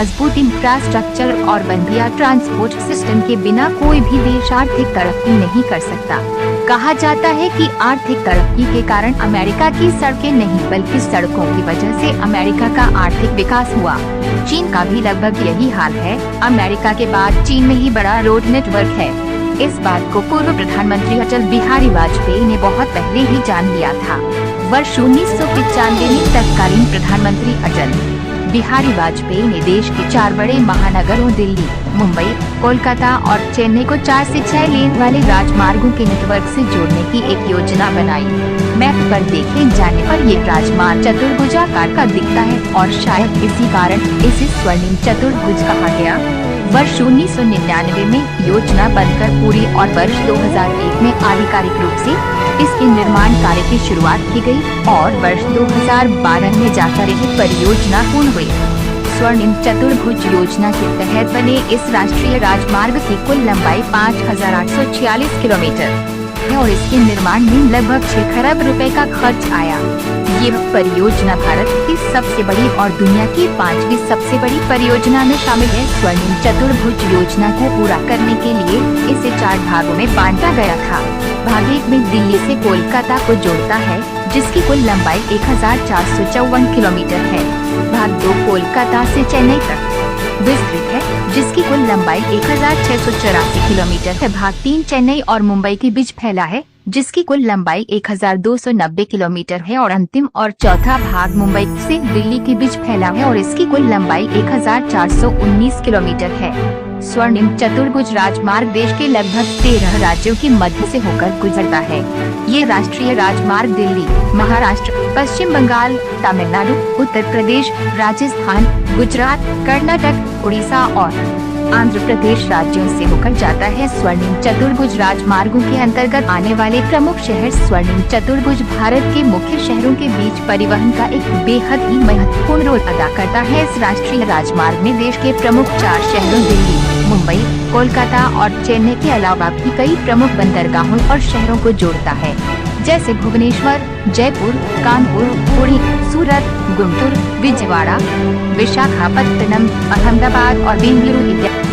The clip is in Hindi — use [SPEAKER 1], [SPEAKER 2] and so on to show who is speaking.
[SPEAKER 1] मजबूत इंफ्रास्ट्रक्चर और बढ़िया ट्रांसपोर्ट सिस्टम के बिना कोई भी देश आर्थिक तरक्की नहीं कर सकता। कहा जाता है कि आर्थिक तरक्की के कारण अमेरिका की सड़कें नहीं बल्कि सड़कों की वजह से अमेरिका का आर्थिक विकास हुआ। चीन का भी लगभग यही हाल है। अमेरिका के बाद चीन में ही बड़ा रोड नेटवर्क है। इस बात को पूर्व प्रधानमंत्री अटल बिहारी वाजपेयी ने बहुत पहले ही जान लिया था। वर्ष 1995 में तत्कालीन प्रधानमंत्री अटल बिहारी वाजपेयी ने देश के 4 बड़े महानगरों दिल्ली, मुंबई, कोलकाता और चेन्नई को 4 से 6 लेन वाले राजमार्गों के नेटवर्क से जोड़ने की एक योजना बनाई। मैप पर देखे जाने पर ये राजमार्ग चतुर्भुजाकार का दिखता है और शायद इसी कारण इसे स्वर्णिम चतुर्भुज कहा गया। वर्ष 1999 में योजना बनकर पूरी और वर्ष 2001 में आधिकारिक रूप से इसके निर्माण कार्य की शुरुआत की गई और वर्ष 2012 में जाकर यह परियोजना पूर्ण हुई। स्वर्णिम चतुर्भुज योजना के तहत बने इस राष्ट्रीय राजमार्ग की कुल लंबाई 5846 किलोमीटर है और इसके निर्माण में लगभग 6 खरब रुपए का खर्च आया। ये परियोजना भारत की सबसे बड़ी और दुनिया की 5वीं सबसे बड़ी परियोजना में शामिल है। स्वर्णिम चतुर्भुज योजना को पूरा करने के लिए इसे 4 भागों में बांटा गया था। भाग 1 में दिल्ली से कोलकाता को जोड़ता है, जिसकी कुल लंबाई 1454 किलोमीटर है। भाग 2 कोलकाता से चेन्नई तक विस्तृत है, जिसकी कुल लंबाई 1684 किलोमीटर है। भाग 3 चेन्नई और मुंबई के बीच फैला है, जिसकी कुल लंबाई 1290 किलोमीटर है और अंतिम और चौथा भाग मुंबई से दिल्ली के बीच फैला है और इसकी कुल लंबाई 1419 किलोमीटर है। स्वर्णिम चतुर्भुज राजमार्ग देश के लगभग 13 राज्यों के मध्य से होकर गुजरता है। ये राष्ट्रीय राजमार्ग दिल्ली, महाराष्ट्र, पश्चिम बंगाल, तमिलनाडु, उत्तर प्रदेश, राजस्थान, गुजरात, कर्नाटक, उड़ीसा और आंध्र प्रदेश राज्यों से होकर जाता है। स्वर्णिम चतुर्भुज राजमार्गों के अंतर्गत आने वाले प्रमुख शहर स्वर्णिम चतुर्भुज भारत के मुख्य शहरों के बीच परिवहन का एक बेहद ही महत्वपूर्ण रोल अदा करता है। इस राष्ट्रीय राजमार्ग में देश के प्रमुख 4 शहरों दिल्ली, मुंबई, कोलकाता और चेन्नई के अलावा भी कई प्रमुख बंदरगाहों और शहरों को जोड़ता है, जैसे भुवनेश्वर, जयपुर, कानपुर, पुरी, सूरत, गुंटूर, विजयवाड़ा, विशाखापत्तनम, अहमदाबाद और बेंगलुरु इत्यादि।